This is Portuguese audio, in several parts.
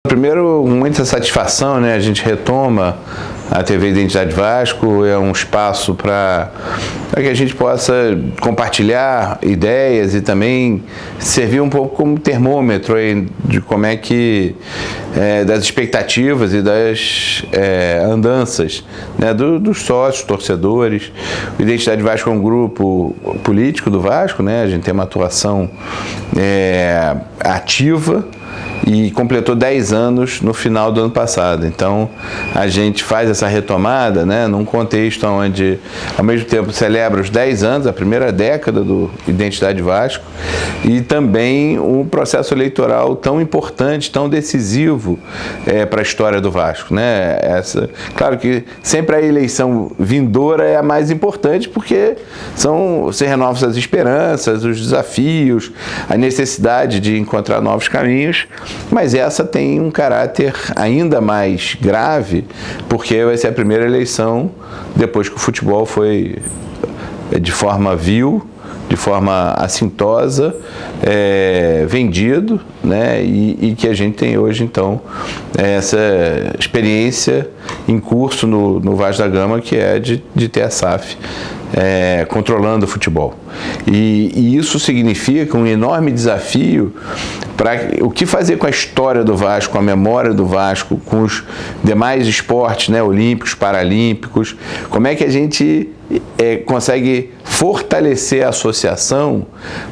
Primeiro, muita satisfação, né? A gente retoma a TV Identidade Vasco, é um espaço para que a gente possa compartilhar ideias e também servir um pouco como termômetro aí de como é que, das expectativas e das andanças, né, dos sócios, torcedores. O Identidade Vasco é um grupo político do Vasco, né? A gente tem uma atuação ativa, e completou 10 anos no final do ano passado. Então, a gente faz essa retomada, né, num contexto onde, ao mesmo tempo, celebra os 10 anos, a primeira década do Identidade Vasco, e também um processo eleitoral tão importante, tão decisivo para a história do Vasco, né? Claro que sempre a eleição vindoura é a mais importante, porque se renovam essas esperanças, os desafios, a necessidade de encontrar novos caminhos. Mas essa tem um caráter ainda mais grave, porque vai ser a primeira eleição depois que o futebol foi, de forma vil, de forma assintosa, vendido, né? E que a gente tem hoje, então, essa experiência em curso no Vasco da Gama, que é de ter a SAF controlando o futebol. E isso significa um enorme desafio para o que fazer com a história do Vasco, com a memória do Vasco, com os demais esportes, né, olímpicos, paralímpicos. Como é que a gente consegue fortalecer a associação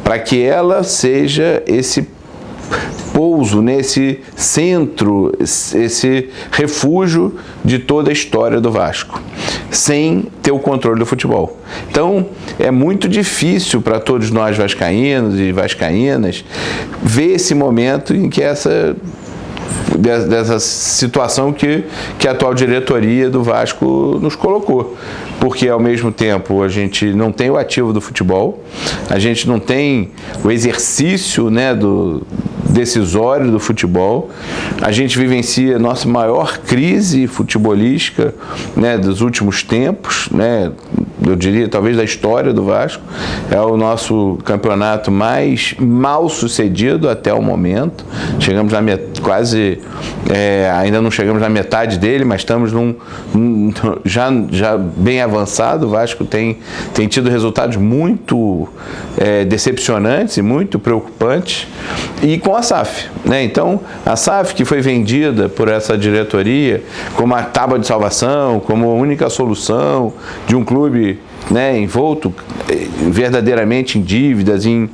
para que ela seja esse pouso, nesse centro, esse refúgio de toda a história do Vasco, sem ter o controle do futebol. Então, é muito difícil para todos nós vascaínos e vascaínas ver esse momento em que dessa situação que a atual diretoria do Vasco nos colocou. Porque, ao mesmo tempo, a gente não tem o ativo do futebol, a gente não tem o exercício, né, decisório do futebol, a gente vivencia a nossa maior crise futebolística, né, dos últimos tempos, né, eu diria talvez da história do Vasco. É o nosso campeonato mais mal sucedido até o momento. Chegamos quase, ainda não chegamos na metade dele, mas estamos já bem avançado. O Vasco tem tido resultados muito decepcionantes e muito preocupantes, e com a SAF, né? Então, a SAF, que foi vendida por essa diretoria como a tábua de salvação, como a única solução de um clube, né, envolto verdadeiramente em dívidas, em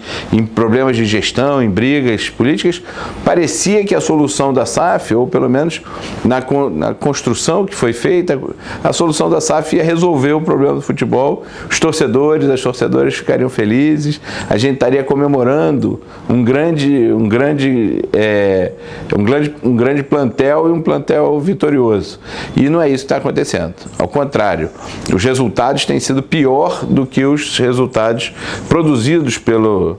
problemas de gestão, em brigas políticas, parecia que a solução da SAF, ou pelo menos na construção que foi feita, a solução da SAF ia resolver o problema do futebol, os torcedores, as torcedoras ficariam felizes, a gente estaria comemorando um grande plantel e um plantel vitorioso. E não é isso que está acontecendo. Ao contrário, os resultados têm sido pior do que os resultados produzidos pela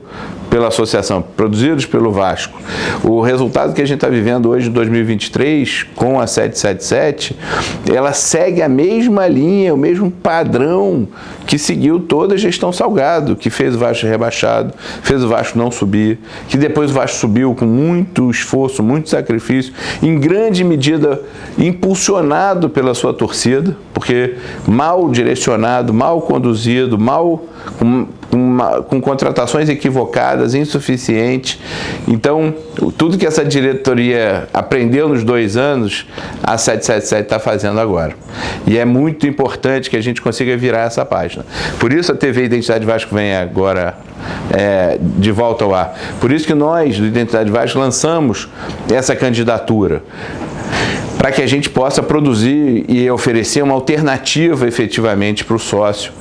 associação, produzidos pelo Vasco. O resultado que a gente está vivendo hoje, em 2023, com a 777, ela segue a mesma linha, o mesmo padrão que seguiu toda a gestão Salgado, que fez o Vasco ser rebaixado, fez o Vasco não subir, que depois o Vasco subiu com muito esforço, muito sacrifício, em grande medida impulsionado pela sua torcida, porque mal direcionado, mal conduzido, com contratações equivocadas, insuficientes. Então, tudo que essa diretoria aprendeu nos 2 anos, a 777 está fazendo agora. E é muito importante que a gente consiga virar essa página. Por isso a TV Identidade Vasco vem agora de volta ao ar. Por isso que nós, do Identidade Vasco, lançamos essa candidatura, para que a gente possa produzir e oferecer uma alternativa efetivamente para o sócio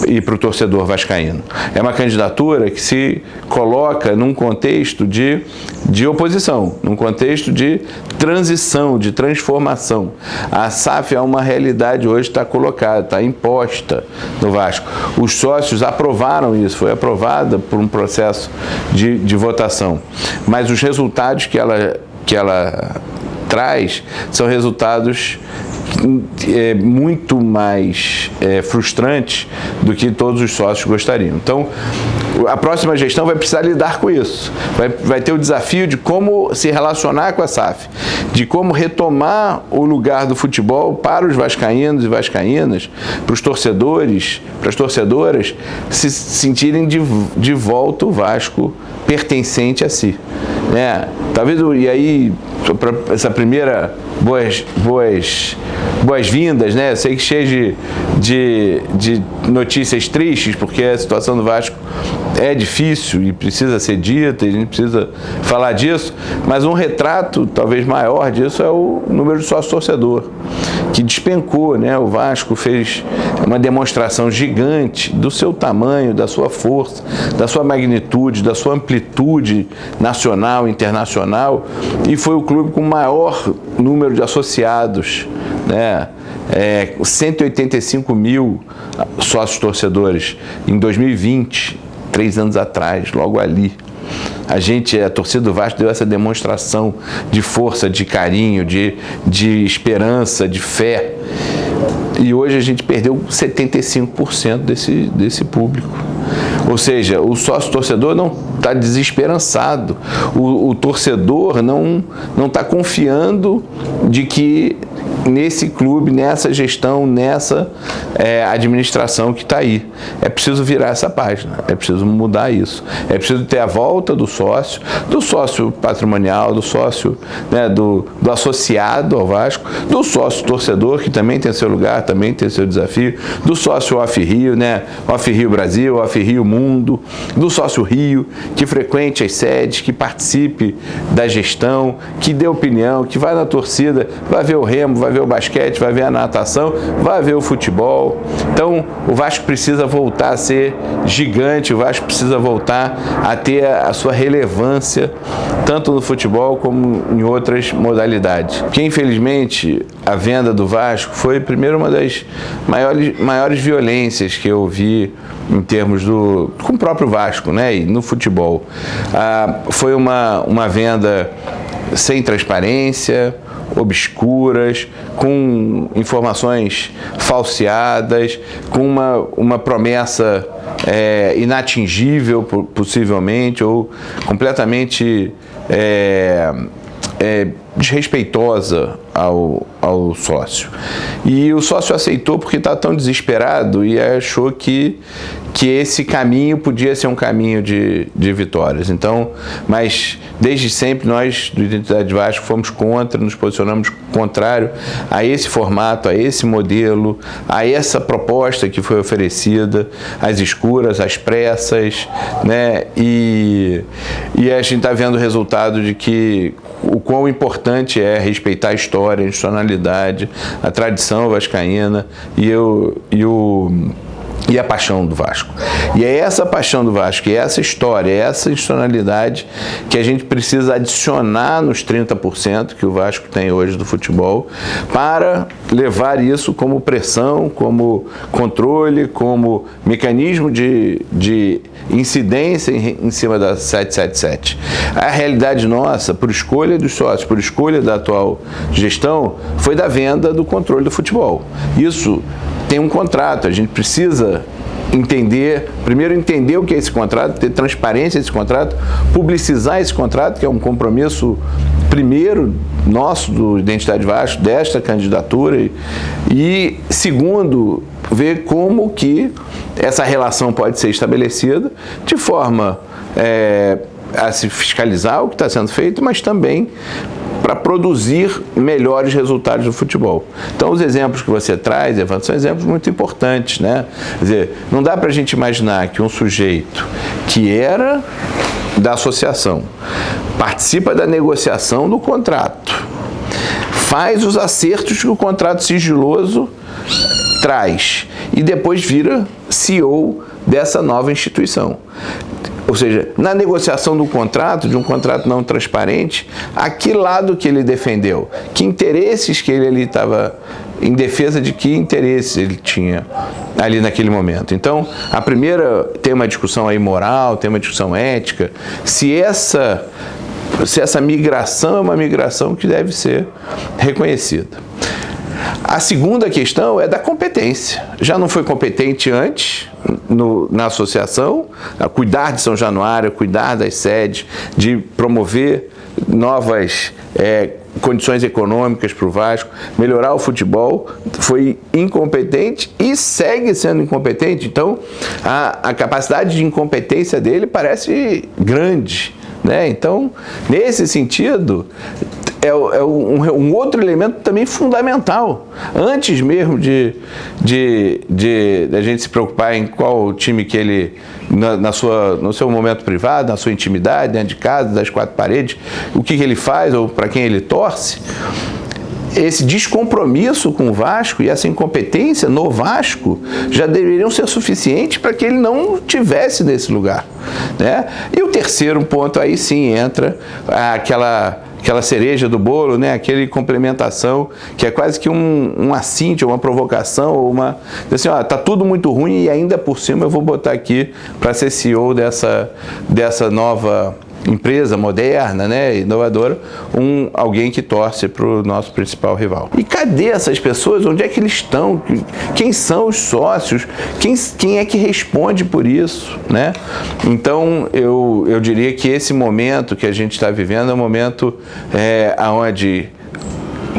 e para o torcedor vascaíno. É uma candidatura que se coloca num contexto de oposição, num contexto de transição, de transformação. A SAF é uma realidade hoje, está colocada, está imposta no Vasco. Os sócios aprovaram isso, foi aprovada por um processo de votação. Mas os resultados que ela traz são resultados muito mais frustrante do que todos os sócios gostariam. Então, a próxima gestão vai precisar lidar com isso. Vai ter o desafio de como se relacionar com a SAF, de como retomar o lugar do futebol para os vascaínos e vascaínas, para os torcedores, para as torcedoras, se sentirem de volta o Vasco pertencente a si. Talvez, e aí, para essa primeira boas-vindas, né? Eu sei que cheio de notícias tristes, porque a situação do Vasco é difícil e precisa ser dita, e a gente precisa falar disso, mas um retrato talvez maior disso é o número de sócio-torcedor, que despencou, né? O Vasco fez uma demonstração gigante do seu tamanho, da sua força, da sua magnitude, da sua amplitude nacional, internacional, e foi o clube com o maior número de associados, né? 185 mil sócios torcedores em 2020, 3 anos atrás, logo ali. A torcida do Vasco deu essa demonstração de força, de carinho, de esperança, de fé. E hoje a gente perdeu 75% desse público. Ou seja, o sócio-torcedor não está desesperançado. O torcedor não está confiando de que nesse clube, nessa gestão, nessa administração que está aí. É preciso virar essa página, é preciso mudar isso. É preciso ter a volta do sócio patrimonial, do sócio, né, do associado ao Vasco, do sócio torcedor, que também tem seu lugar, também tem seu desafio, do sócio Off-Rio, né, Off-Rio Brasil, Off-Rio Mundo, do sócio Rio, que frequente as sedes, que participe da gestão, que dê opinião, que vai na torcida, vai ver o Remo, vai ver o basquete, vai ver a natação, vai ver o futebol. Então, o Vasco precisa voltar a ser gigante, o Vasco precisa voltar a ter a sua relevância, tanto no futebol como em outras modalidades. Porque, infelizmente, a venda do Vasco foi, primeiro, uma das maiores violências que eu vi em termos com o próprio Vasco, né, e no futebol. Foi uma venda sem transparência, obscuras, com informações falseadas, com uma promessa inatingível, possivelmente, ou completamente desrespeitosa ao sócio. E o sócio aceitou porque está tão desesperado e achou que esse caminho podia ser um caminho de vitórias. Então, mas desde sempre nós do Identidade Vasco fomos contra, nos posicionamos contrário a esse formato, a esse modelo, a essa proposta que foi oferecida, às escuras, às pressas, né? E a gente está vendo o resultado de que o quão importante é respeitar a história, a institucionalidade, a tradição vascaína e a paixão do Vasco. E é essa paixão do Vasco, é essa história, é essa institucionalidade que a gente precisa adicionar nos 30% que o Vasco tem hoje do futebol, para levar isso como pressão, como controle, como mecanismo de incidência em cima da 777. A realidade nossa, por escolha dos sócios, por escolha da atual gestão, foi da venda do controle do futebol. Isso tem um contrato, a gente precisa primeiro entender o que é esse contrato, ter transparência desse contrato, publicizar esse contrato, que é um compromisso primeiro nosso do Identidade Vasco, desta candidatura, e segundo, ver como que essa relação pode ser estabelecida de forma a se fiscalizar o que está sendo feito, mas também para produzir melhores resultados do futebol. Então, os exemplos que você traz, Evandro, são exemplos muito importantes, né? Quer dizer, não dá para a gente imaginar que um sujeito que era da associação participa da negociação do contrato, faz os acertos que o contrato sigiloso traz e depois vira CEO dessa nova instituição. Ou seja, na negociação do contrato, de um contrato não transparente, a que lado que ele defendeu? Que interesses que ele estava, em defesa de que interesses ele tinha ali naquele momento? Então, tem uma discussão aí moral, tem uma discussão ética, se essa migração é uma migração que deve ser reconhecida. A segunda questão é da competência. Já não foi competente antes na associação, a cuidar de São Januário, cuidar das sedes, de promover novas condições econômicas para o Vasco, melhorar o futebol, foi incompetente e segue sendo incompetente. Então, a capacidade de incompetência dele parece grande, né? Então, nesse sentido, é um outro elemento também fundamental. Antes mesmo de a gente se preocupar em qual time que ele, no seu momento privado, na sua intimidade, dentro de casa, das quatro paredes, o que ele faz ou para quem ele torce, esse descompromisso com o Vasco e essa incompetência no Vasco já deveriam ser suficientes para que ele não tivesse nesse lugar, né? E o terceiro ponto aí sim entra aquela cereja do bolo, né? Aquele complementação que é quase que um assinte, uma provocação, ou assim, ó, tá tudo muito ruim e ainda por cima eu vou botar aqui para ser CEO dessa nova empresa moderna, né, inovadora, alguém que torce para o nosso principal rival. E cadê essas pessoas? Onde é que eles estão? Quem são os sócios? Quem é que responde por isso, né? Então, eu diria que esse momento que a gente está vivendo é um momento onde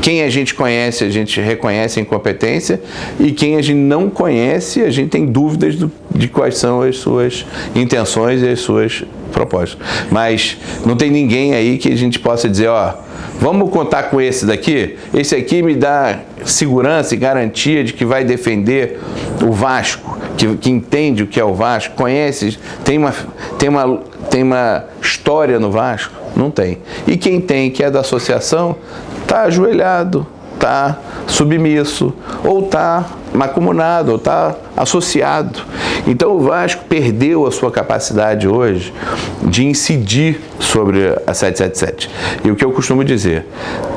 quem a gente conhece, a gente reconhece a incompetência, e quem a gente não conhece, a gente tem dúvidas de quais são as suas intenções e as suas propostas. Mas não tem ninguém aí que a gente possa dizer, ó, vamos contar com esse daqui? Esse aqui me dá segurança e garantia de que vai defender o Vasco, que entende o que é o Vasco, conhece, tem uma história no Vasco? Não tem. E quem tem, que é da associação, está ajoelhado, está submisso, ou está mancomunado, ou está associado. Então o Vasco perdeu a sua capacidade hoje de incidir sobre a 777. E o que eu costumo dizer,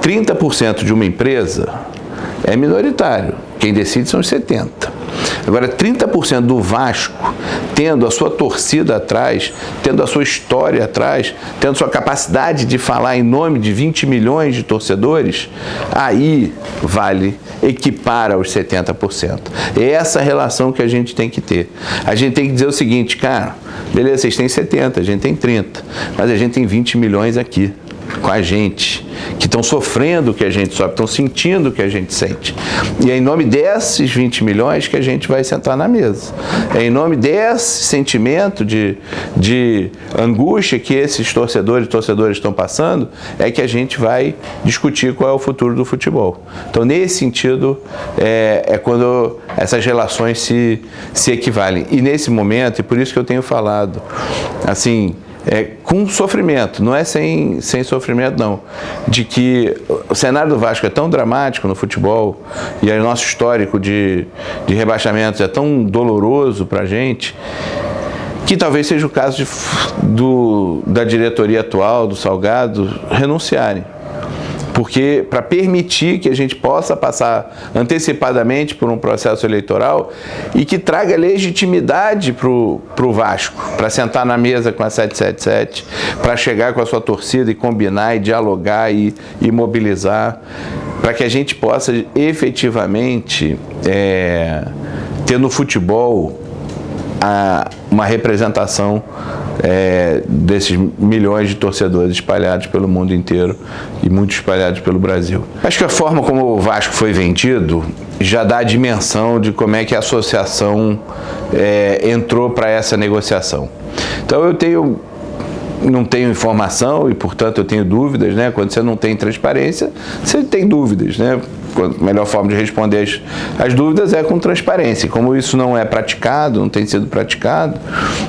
30% de uma empresa é minoritário, quem decide são os 70%. Agora, 30% do Vasco, tendo a sua torcida atrás, tendo a sua história atrás, tendo sua capacidade de falar em nome de 20 milhões de torcedores, aí vale equipar aos 70%. É essa relação que a gente tem que ter. A gente tem que dizer o seguinte, cara, beleza, vocês têm 70, a gente tem 30, mas a gente tem 20 milhões aqui com a gente, que estão sofrendo o que a gente sofre, estão sentindo o que a gente sente. E é em nome desses 20 milhões que a gente vai sentar na mesa. É em nome desse sentimento de angústia que esses torcedores estão passando, é que a gente vai discutir qual é o futuro do futebol. Então, nesse sentido, é quando essas relações se equivalem. E nesse momento, e por isso que eu tenho falado, assim, com sofrimento, não é sem sofrimento não, de que o cenário do Vasco é tão dramático no futebol e o nosso histórico de rebaixamentos é tão doloroso para a gente, que talvez seja o caso da diretoria atual, do Salgado, renunciarem. Porque para permitir que a gente possa passar antecipadamente por um processo eleitoral e que traga legitimidade para o Vasco, para sentar na mesa com a 777, para chegar com a sua torcida e combinar e dialogar e mobilizar, para que a gente possa efetivamente ter no futebol uma representação desses milhões de torcedores espalhados pelo mundo inteiro e muito espalhados pelo Brasil. Acho que a forma como o Vasco foi vendido já dá a dimensão de como é que a associação entrou para essa negociação. Então não tenho informação e, portanto, eu tenho dúvidas, né? Quando você não tem transparência, você tem dúvidas, né? A melhor forma de responder as dúvidas é com transparência. Como isso não é praticado, não tem sido praticado,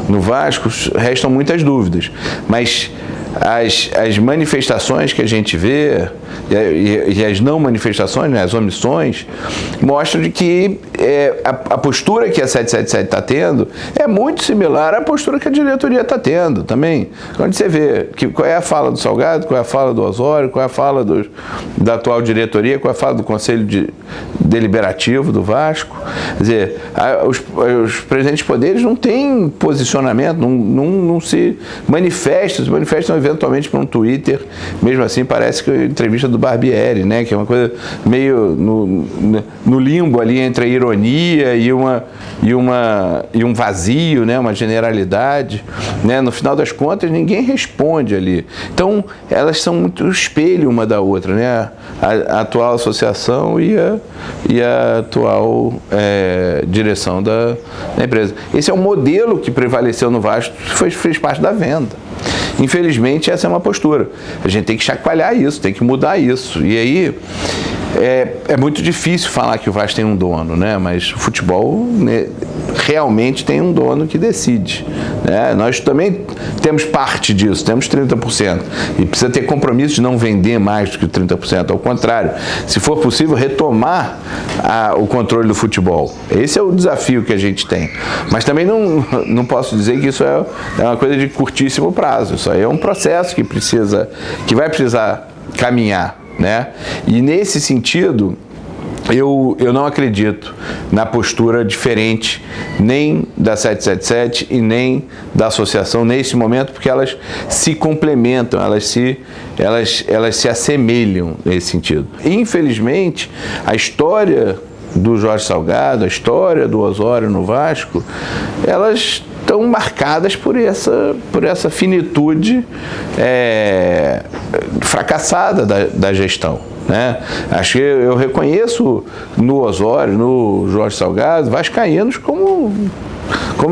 no Vasco restam muitas dúvidas. Mas as manifestações que a gente vê e as não manifestações, né, as omissões, mostram de que a postura que a 777 está tendo é muito similar à postura que a diretoria está tendo também. Quando você vê qual é a fala do Salgado, qual é a fala do Osório, qual é a fala da atual diretoria, qual é a fala do Conselho Deliberativo do Vasco, quer dizer, os presidentes de poderes não têm posicionamento, não se manifestam, eventualmente para um Twitter, mesmo assim parece que é entrevista do Barbieri, né? Que é uma coisa meio no limbo ali entre a ironia e um vazio, né? Uma generalidade, né? No final das contas ninguém responde ali. Então elas são muito espelho uma da outra, né? A atual associação e a atual direção da empresa. Esse é um modelo que prevaleceu no Vasco, fez parte da venda. Infelizmente, essa é uma postura. A gente tem que chacoalhar isso, tem que mudar isso. E aí, é muito difícil falar que o Vasco tem um dono, né? Mas o futebol, né, realmente tem um dono que decide, né? Nós também temos parte disso, temos 30%. E precisa ter compromisso de não vender mais do que 30%. Ao contrário, se for possível, retomar o controle do futebol. Esse é o desafio que a gente tem. Mas também não posso dizer que isso é uma coisa de curtíssimo prazo. Isso aí é um processo que vai precisar caminhar, né? E nesse sentido, eu não acredito na postura diferente nem da 777 e nem da associação nesse momento, porque elas se complementam, elas se assemelham nesse sentido. Infelizmente, a história do Jorge Salgado, a história do Osório no Vasco, elas estão marcadas por essa finitude fracassada da gestão, né? Acho que eu reconheço no Osório, no Jorge Salgado, vascaínos como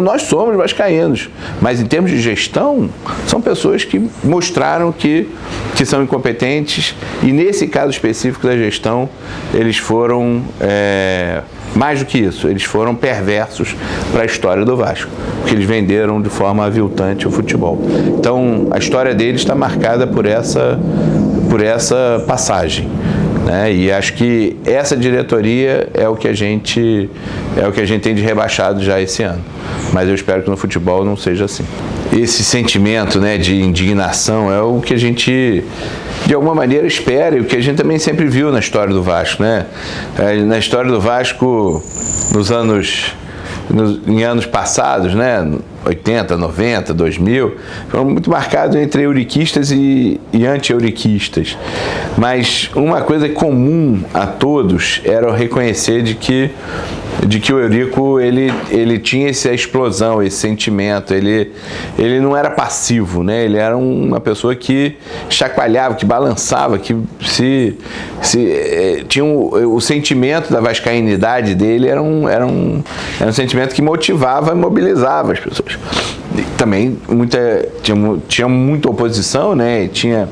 nós somos vascaínos, mas em termos de gestão, são pessoas que mostraram que são incompetentes e nesse caso específico da gestão, eles foram mais do que isso, eles foram perversos para a história do Vasco, porque eles venderam de forma aviltante o futebol. Então, a história deles está marcada por essa passagem, né? E acho que essa diretoria é o que a gente tem de rebaixado já esse ano. Mas eu espero que no futebol não seja assim. Esse sentimento, né, de indignação é o que a gente, de alguma maneira, espera e o que a gente também sempre viu na história do Vasco, né? Na história do Vasco, em anos passados, né, 80, 90, 2000, foram muito marcados entre euriquistas e anti-euriquistas. Mas uma coisa comum a todos era o reconhecer de que o Eurico ele tinha essa explosão, esse sentimento, ele não era passivo, né? Ele era uma pessoa que chacoalhava, que balançava, que tinha o sentimento da vascainidade dele era um sentimento que motivava e mobilizava as pessoas. E também tinha muita oposição, né? Tinha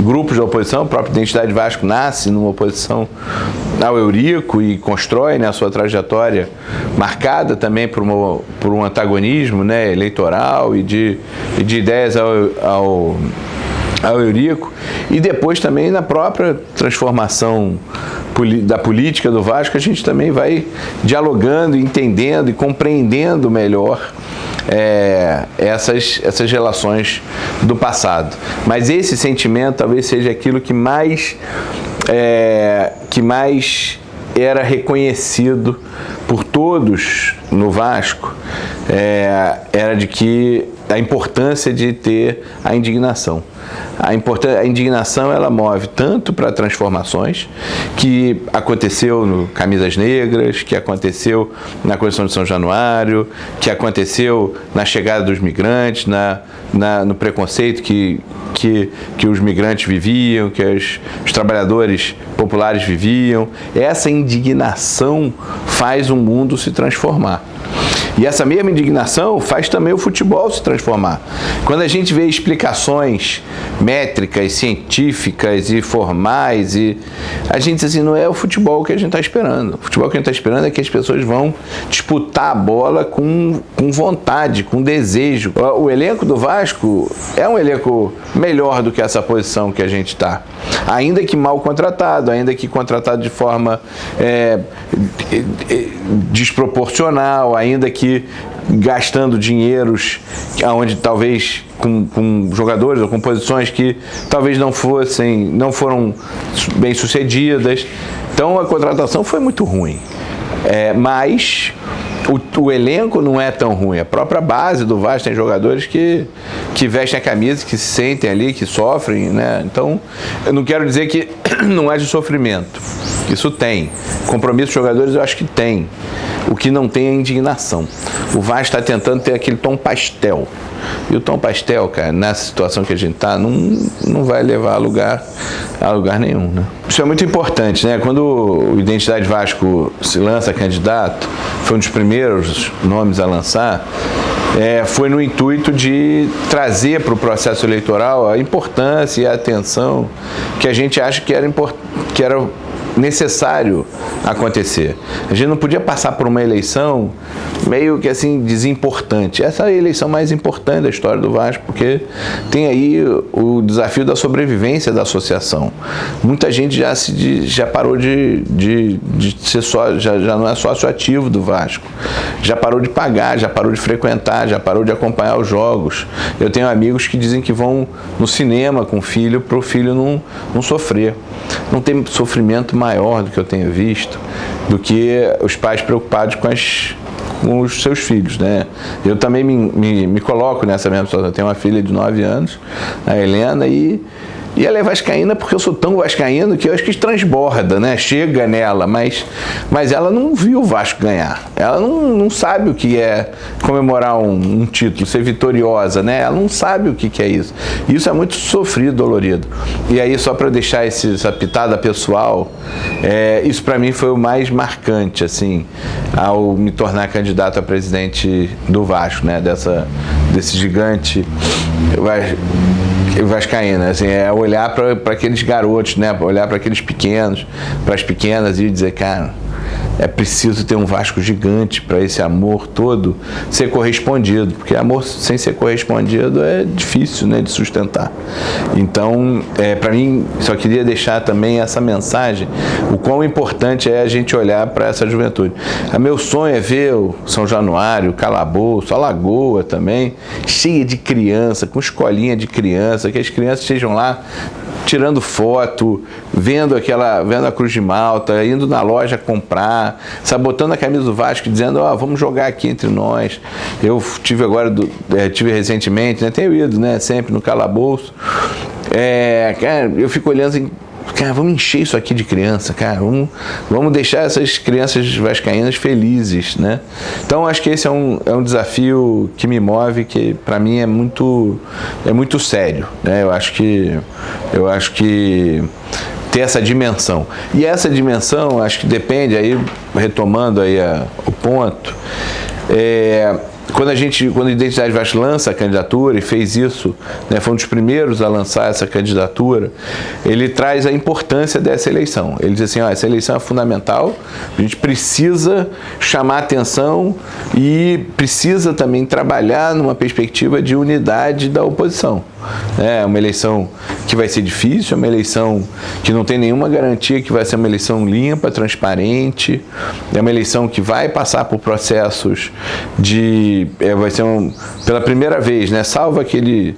grupos de oposição, a própria Identidade Vasco nasce numa oposição ao Eurico e constrói, né, a sua trajetória marcada também por um antagonismo, né, eleitoral e de ideias ao Eurico, e depois também na própria transformação da política do Vasco, a gente também vai dialogando, entendendo e compreendendo melhor essas relações do passado. Mas esse sentimento talvez seja aquilo que mais era reconhecido por todos no Vasco, era de que a importância de ter a indignação. A indignação, ela move tanto para transformações que aconteceu no Camisas Negras, que aconteceu na Constituição de São Januário, que aconteceu na chegada dos migrantes, no preconceito que os migrantes viviam, que os trabalhadores populares viviam. Essa indignação faz o mundo se transformar. E essa mesma indignação faz também o futebol se transformar. Quando a gente vê explicações métricas, científicas e formais, a gente diz assim, não é o futebol que a gente está esperando. O futebol que a gente está esperando é que as pessoas vão disputar a bola com vontade, com desejo. O elenco do Vasco é um elenco melhor do que essa posição que a gente está. Ainda que mal contratado, ainda que contratado de forma desproporcional, ainda que gastando dinheiros onde talvez com jogadores ou com posições que talvez não foram bem sucedidas. Então a contratação foi muito ruim, mas o elenco não é tão ruim, a própria base do Vasco tem jogadores que vestem a camisa, que se sentem ali, que sofrem, né? Então, eu não quero dizer que não é de sofrimento, isso tem. Compromisso dos jogadores eu acho que tem. O que não tem é indignação. O Vasco está tentando ter aquele tom pastel. E o tom pastel, cara, nessa situação que a gente está, não vai levar a lugar nenhum, né? Isso é muito importante, né? Quando o Identidade Vasco se lança candidato, foi um dos primeiros nomes a lançar, foi no intuito de trazer para o processo eleitoral a importância e a atenção que a gente acha que era necessário acontecer. A gente não podia passar por uma eleição meio que assim desimportante. Essa é a eleição mais importante da história do Vasco, porque tem aí o desafio da sobrevivência da associação. Muita gente já parou de ser sócio, já não é sócio ativo do Vasco. Já parou de pagar, já parou de frequentar, já parou de acompanhar os jogos. Eu tenho amigos que dizem que vão no cinema com o filho para o filho não sofrer. Não tem sofrimento maior do que eu tenho visto, do que os pais preocupados com os seus filhos, né? Eu também me coloco nessa mesma situação. Eu tenho uma filha de 9 anos, a Helena, e ela é vascaína porque eu sou tão vascaíno que eu acho que transborda, né? Chega nela, mas ela não viu o Vasco ganhar. Ela não sabe o que é comemorar um título, ser vitoriosa, né? Ela não sabe o que é isso. Isso é muito sofrido, dolorido. E aí, só para deixar essa pitada pessoal, isso para mim foi o mais marcante, assim, ao me tornar candidato a presidente do Vasco, né? Desse gigante vascaína, assim, olhar para aqueles garotos, né? Olhar para aqueles pequenos, para as pequenas e dizer, cara, é preciso ter um Vasco gigante para esse amor todo ser correspondido, porque amor sem ser correspondido é difícil, né, de sustentar. Então, para mim, só queria deixar também essa mensagem, o quão importante é a gente olhar para essa juventude. Meu sonho é ver o São Januário, o Calabouço, a Lagoa também, cheia de criança, com escolinha de criança, que as crianças estejam lá tirando foto, vendo a Cruz de Malta, indo na loja comprar, botando a camisa do Vasco, dizendo, vamos jogar aqui entre nós. Eu tive recentemente, né, tenho ido, né, sempre no Calabouço. Cara, eu fico olhando assim, cara, vamos encher isso aqui de criança, cara, vamos deixar essas crianças vascaínas felizes, né? Então, acho que esse é um desafio que me move, que para mim é muito sério, né? Eu acho que ter essa dimensão. E essa dimensão, acho que depende, aí retomando aí o ponto, quando a Identidade Vasco lança a candidatura, e fez isso, né, foi um dos primeiros a lançar essa candidatura, ele traz a importância dessa eleição. Ele diz assim, essa eleição é fundamental, a gente precisa chamar atenção e precisa também trabalhar numa perspectiva de unidade da oposição. É uma eleição que vai ser difícil, é uma eleição que não tem nenhuma garantia que vai ser uma eleição limpa, transparente, é uma eleição que vai passar por processos vai ser pela primeira vez, né, salvo aquele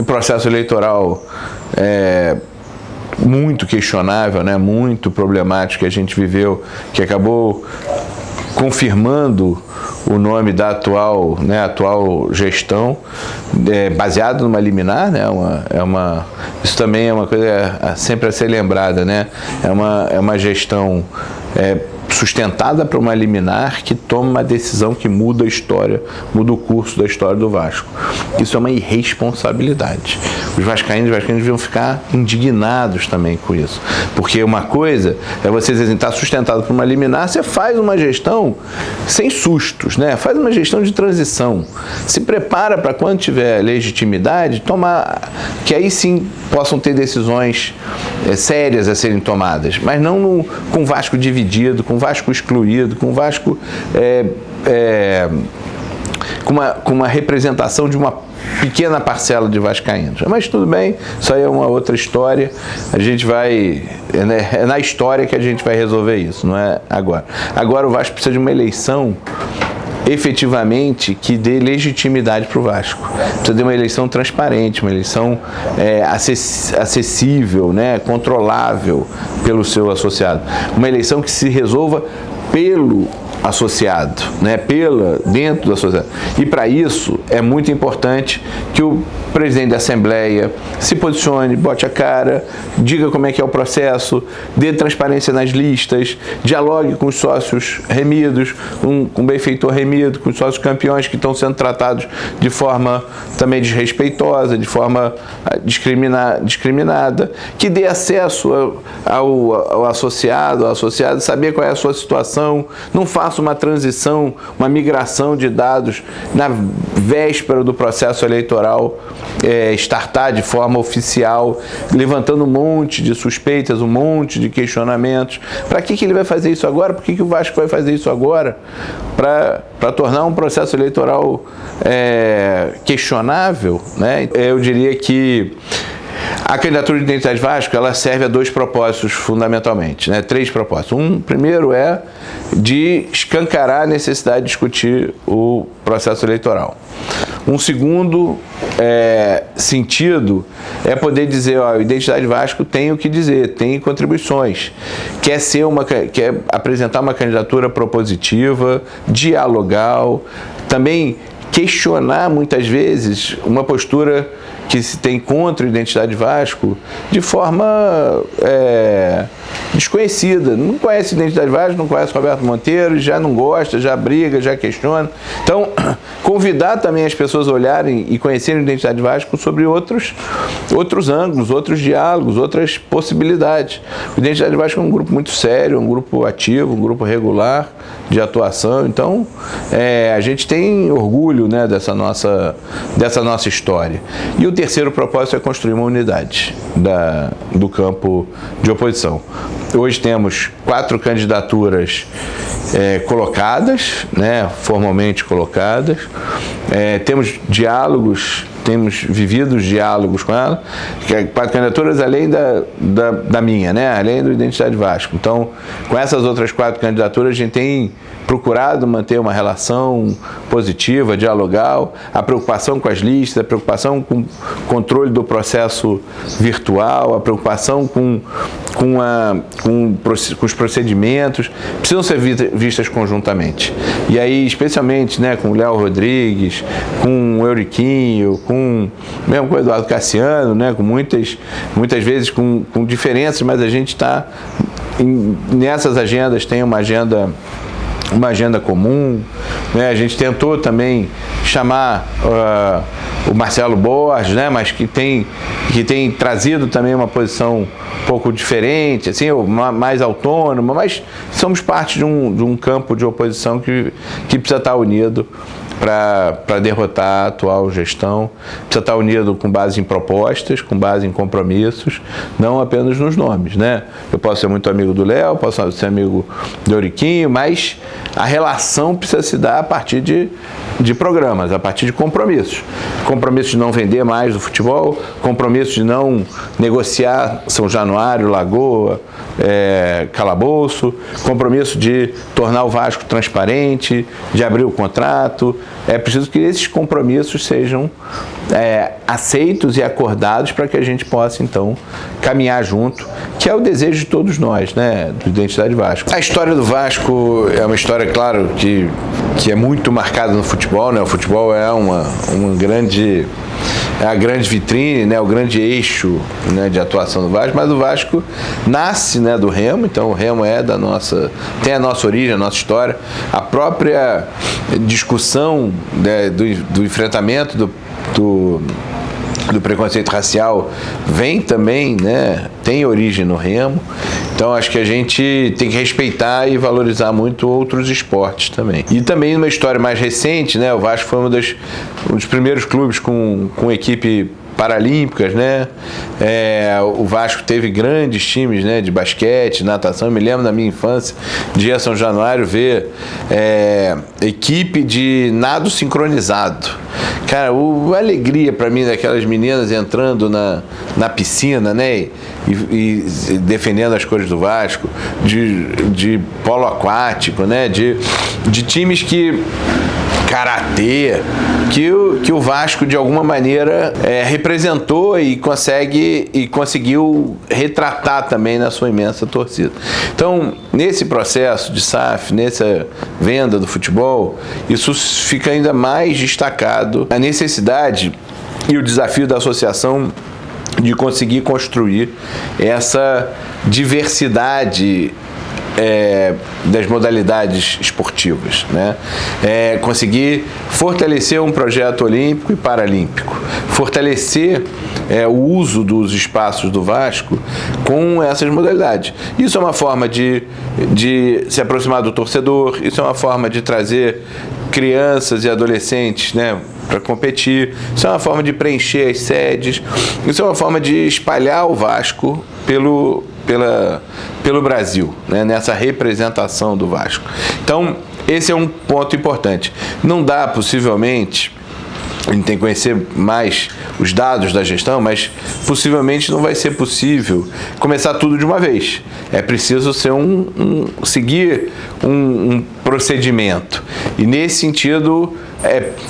processo eleitoral muito questionável, né, muito problemático que a gente viveu, que acabou confirmando o nome da atual gestão, baseado numa liminar, né? Isso também é uma coisa sempre a ser lembrada, né? É uma gestão sustentada por uma liminar que toma uma decisão que muda a história, muda o curso da história do Vasco. Isso é uma irresponsabilidade. Os vascaínos deviam ficar indignados também com isso. Porque uma coisa é você dizer, está sustentado por uma liminar, você faz uma gestão sem sustos, né? Faz uma gestão de transição. Se prepara para quando tiver legitimidade, tomar, que aí sim possam ter decisões sérias a serem tomadas, mas não com o Vasco dividido, com o Vasco excluído, com o Vasco com uma representação de uma pequena parcela de vascaínos. Mas tudo bem, isso aí é uma outra história. A gente vai... É na história que a gente vai resolver isso, não é agora. Agora o Vasco precisa de uma eleição efetivamente que dê legitimidade para o Vasco. Precisa de uma eleição transparente, uma eleição acessível, né, controlável pelo seu associado. Uma eleição que se resolva pelo associado, né, dentro do associado. E para isso é muito importante que o presidente da Assembleia se posicione, bote a cara, diga como é que é o processo, dê transparência nas listas, dialogue com os sócios remidos, com o benfeitor remido, com os sócios campeões que estão sendo tratados de forma também desrespeitosa, de forma discriminada, que dê acesso ao associado, saber qual é a sua situação, não faça uma transição, uma migração de dados na véspera do processo eleitoral, startar de forma oficial, levantando um monte de suspeitas, um monte de questionamentos. Para que ele vai fazer isso agora? Por que o Vasco vai fazer isso agora? Para tornar um processo eleitoral questionável, né? Eu diria que a candidatura de Identidade Vasco, ela serve a dois propósitos fundamentalmente, né? Três propósitos. Primeiro é de escancarar a necessidade de discutir o processo eleitoral. Um segundo sentido é poder dizer, ó, a Identidade Vasco tem o que dizer, tem contribuições, quer apresentar uma candidatura propositiva, dialogal, também questionar muitas vezes uma postura que se tem contra a Identidade Vasco de forma desconhecida. Não conhece a Identidade Vasco, não conhece Roberto Monteiro, já não gosta, já briga, já questiona. Então, convidar também as pessoas a olharem e conhecerem a Identidade Vasco sobre outros ângulos, outros diálogos, outras possibilidades. A Identidade Vasco é um grupo muito sério, um grupo ativo, um grupo regular de atuação. Então, a gente tem orgulho, né, dessa nossa história. E o terceiro propósito é construir uma unidade do campo de oposição. Hoje temos 4 candidaturas colocadas, né, formalmente colocadas. Temos diálogos, temos vivido os diálogos com ela, 4 candidaturas além da minha, né, além do Identidade Vasco. Então, com essas outras 4 candidaturas, a gente tem procurado manter uma relação positiva, dialogal, a preocupação com as listas, a preocupação com o controle do processo virtual, a preocupação com os procedimentos, precisam ser vistas conjuntamente. E aí, especialmente, né, com o Léo Rodrigues, com o Euriquinho, mesmo com o Eduardo Cassiano, né, com muitas vezes com diferenças, mas a gente está nessas agendas, tem uma agenda comum, né? A gente tentou também chamar o Marcelo Borges, né? Mas que tem trazido também uma posição um pouco diferente, assim, mais autônoma, mas somos parte de um campo de oposição que precisa estar unido para derrotar a atual gestão, precisa estar unido com base em propostas, com base em compromissos, não apenas nos nomes, né? Eu posso ser muito amigo do Léo, posso ser amigo do Euriquinho, mas a relação precisa se dar a partir de programas, a partir de compromissos. Compromisso de não vender mais o futebol, compromisso de não negociar São Januário, Lagoa, Calabouço, compromisso de tornar o Vasco transparente, de abrir o contrato. É preciso que esses compromissos sejam aceitos e acordados para que a gente possa, então, caminhar junto, que é o desejo de todos nós, né, do Identidade Vasco. A história do Vasco é uma história, claro, que é muito marcada no futebol, né? O futebol é a grande vitrine, né, o grande eixo, né, de atuação do Vasco, mas o Vasco nasce, né, do Remo, então o Remo tem a nossa origem, a nossa história, a própria discussão, né, do enfrentamento do preconceito racial vem também, né, tem origem no Remo. Então acho que a gente tem que respeitar e valorizar muito outros esportes também. E também numa história mais recente, né, o Vasco foi um dos primeiros clubes com equipe paralímpicas, né? O Vasco teve grandes times, né, de basquete, natação. Eu me lembro da minha infância de ir a São Januário ver equipe de nado sincronizado. Cara, a alegria para mim daquelas meninas entrando na piscina, né? E defendendo as cores do Vasco, de polo aquático, né? De times que... karatê, que o Vasco de alguma maneira representou e conseguiu retratar também na sua imensa torcida. Então, nesse processo de SAF, nessa venda do futebol, isso fica ainda mais destacado, a necessidade e o desafio da associação de conseguir construir essa diversidade das modalidades esportivas, né? Conseguir fortalecer um projeto olímpico e paralímpico, fortalecer o uso dos espaços do Vasco com essas modalidades. Isso é uma forma de se aproximar do torcedor, isso é uma forma de trazer crianças e adolescentes, né, para competir, isso é uma forma de preencher as sedes, isso é uma forma de espalhar o Vasco pelo Brasil, né, nessa representação do Vasco. Então, esse é um ponto importante. Não dá, possivelmente, a gente tem que conhecer mais os dados da gestão, mas possivelmente não vai ser possível começar tudo de uma vez. É preciso ser seguir um procedimento. E nesse sentido,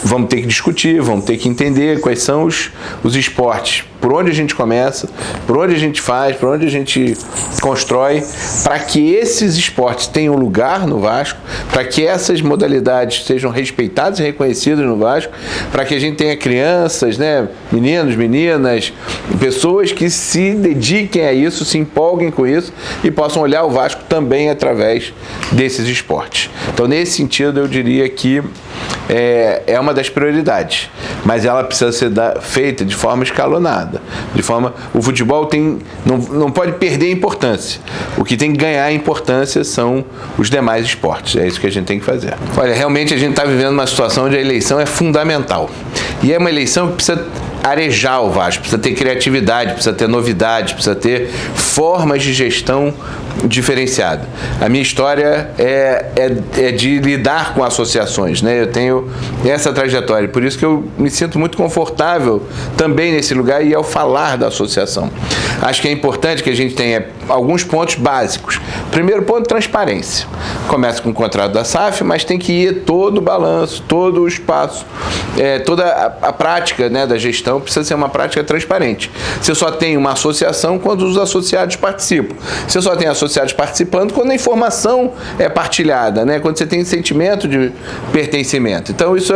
vamos ter que discutir, vamos ter que entender quais são os esportes, por onde a gente começa, por onde a gente faz, por onde a gente constrói, para que esses esportes tenham lugar no Vasco, para que essas modalidades sejam respeitadas e reconhecidas no Vasco, para que a gente tenha crianças, né, meninos, meninas, pessoas que se dediquem a isso, se empolguem com isso e possam olhar o Vasco também através desses esportes. Então, nesse sentido, eu diria que é uma das prioridades, mas ela precisa ser feita de forma escalonada, o futebol não pode perder importância, o que tem que ganhar importância são os demais esportes, é isso que a gente tem que fazer. Olha, realmente a gente está vivendo uma situação onde a eleição é fundamental, e é uma eleição que precisa arejar o Vasco, precisa ter criatividade, precisa ter novidade, precisa ter formas de gestão diferenciada. A minha história é de lidar com associações, né? Eu tenho essa trajetória, por isso que eu me sinto muito confortável também nesse lugar e ao falar da associação. Acho que é importante que a gente tenha alguns pontos básicos. Primeiro ponto, transparência. Começa com o contrato da SAF, mas tem que ir todo o balanço, todo o espaço, toda a prática, né, da gestão precisa ser uma prática transparente. Você só tem uma associação quando os associados participam. Você só tem associados participando quando a informação é partilhada, né? Quando você tem sentimento de pertencimento. Então isso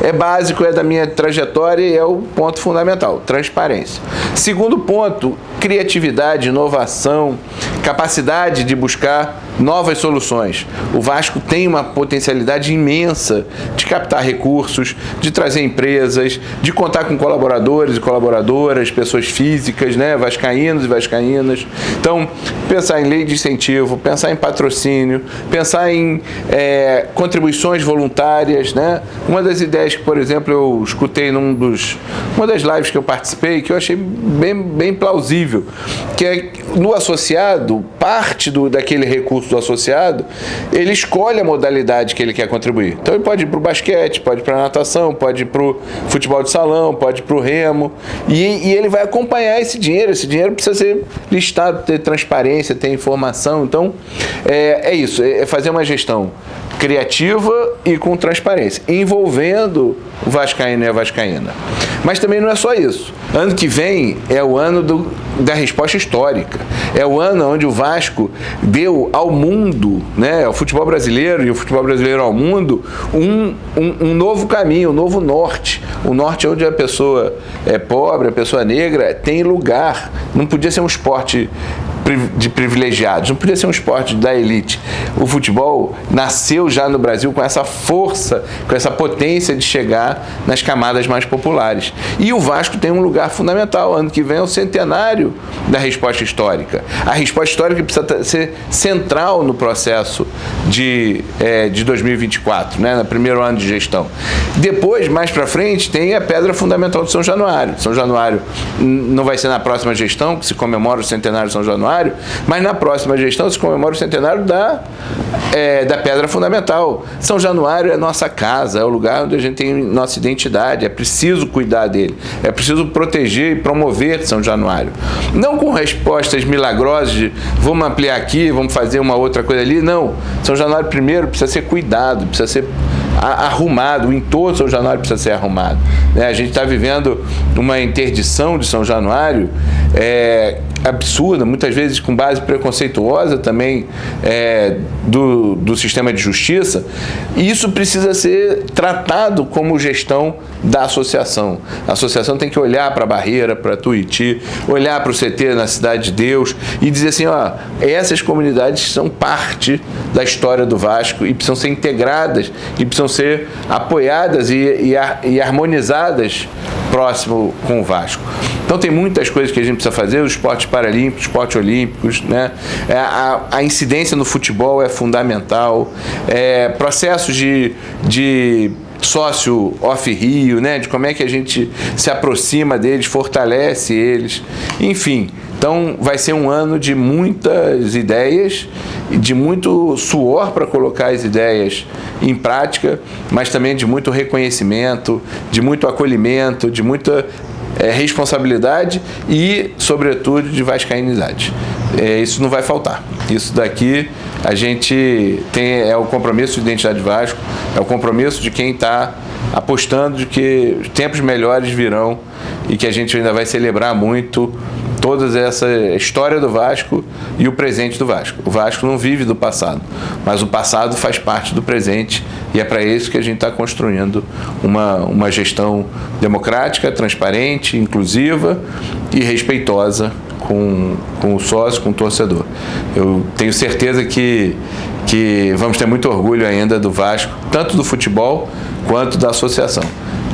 é básico, é da minha trajetória e é o ponto fundamental, transparência. Segundo ponto, criatividade, inovação, capacidade de buscar novas soluções. O Vasco tem uma potencialidade imensa de captar recursos, de trazer empresas, de contar com colaboradores e colaboradoras, pessoas físicas, né, vascaínos e vascaínas. Então, pensar em lei de incentivo, pensar em patrocínio, pensar em contribuições voluntárias, né? Uma das ideias que, por exemplo, eu escutei uma das lives que eu participei, que eu achei bem plausível, que é no associado, parte daquele recurso do associado, ele escolhe a modalidade que ele quer contribuir. Então ele pode ir para o basquete, pode ir para a natação, pode ir para o futebol de salão, pode ir para o remo, e ele vai acompanhar esse dinheiro precisa ser listado, ter transparência, ter informação. Então é isso, é fazer uma gestão criativa e com transparência, envolvendo o vascaíno e a vascaína. Mas também não é só isso. Ano que vem é o ano da resposta histórica. É o ano onde o Vasco deu ao mundo, né, ao futebol brasileiro e o futebol brasileiro ao mundo, um novo caminho, um novo norte. O norte onde a pessoa pobre, a pessoa negra tem lugar. Não podia ser um esporte de privilegiados, não podia ser um esporte da elite. O futebol nasceu já no Brasil com essa força, com essa potência de chegar nas camadas mais populares. E o Vasco tem um lugar fundamental. Ano que vem é o centenário da resposta histórica. A resposta histórica precisa ser central no processo de 2024, né, no primeiro ano de gestão. Depois, mais para frente, tem a pedra fundamental de São Januário. São Januário não vai ser na próxima gestão, que se comemora o centenário de São Januário, mas na próxima gestão se comemora o centenário da pedra fundamental. São Januário é nossa casa, é o lugar onde a gente tem nossa identidade, é preciso cuidar dele, é preciso proteger e promover São Januário. Não com respostas milagrosas de vamos ampliar aqui, vamos fazer uma outra coisa ali, não. São Januário primeiro precisa ser cuidado, precisa ser arrumado, o entorno de São Januário precisa ser arrumado. A gente está vivendo uma interdição de São Januário absurda, muitas vezes com base preconceituosa também do sistema de justiça, e isso precisa ser tratado como gestão da associação. A associação tem que olhar para a Barreira, para Tuiuti, olhar para o CT na Cidade de Deus e dizer assim, ó, essas comunidades são parte da história do Vasco e precisam ser integradas e precisam ser apoiadas e harmonizadas próximo com o Vasco. Então tem muitas coisas que a gente precisa fazer, os esportes paralímpicos, esportes olímpicos, né? A incidência no futebol é fundamental, processos de sócio off-Rio, né? De como é que a gente se aproxima deles, fortalece eles, enfim. Então vai ser um ano de muitas ideias, de muito suor para colocar as ideias em prática, mas também de muito reconhecimento, de muito acolhimento, de muita responsabilidade e, sobretudo, de vascainidade. Isso não vai faltar. Isso daqui a gente tem, é o compromisso de identidade Vasco, é o compromisso de quem está apostando de que tempos melhores virão e que a gente ainda vai celebrar muito toda essa história do Vasco e o presente do Vasco. O Vasco não vive do passado, mas o passado faz parte do presente e é para isso que a gente está construindo uma gestão democrática, transparente, inclusiva e respeitosa com o sócio, com o torcedor. Eu tenho certeza que vamos ter muito orgulho ainda do Vasco, tanto do futebol quanto da associação.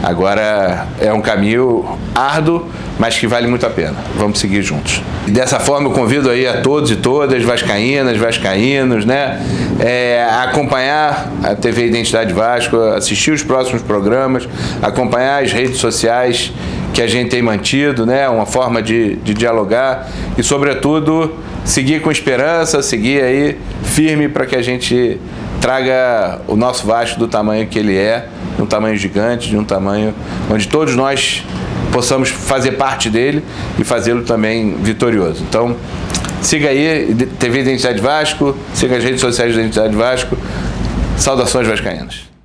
Agora é um caminho árduo, mas que vale muito a pena. Vamos seguir juntos. E dessa forma eu convido aí a todos e todas, vascaínas, vascaínos, né, a acompanhar a TV Identidade Vasco, assistir os próximos programas, acompanhar as redes sociais que a gente tem mantido, né, uma forma de dialogar e, sobretudo, seguir com esperança, seguir aí firme para que a gente traga o nosso Vasco do tamanho que ele é, de um tamanho gigante, de um tamanho onde todos nós possamos fazer parte dele e fazê-lo também vitorioso. Então, siga aí, TV Identidade Vasco, siga as redes sociais da Identidade Vasco. Saudações vascaínas.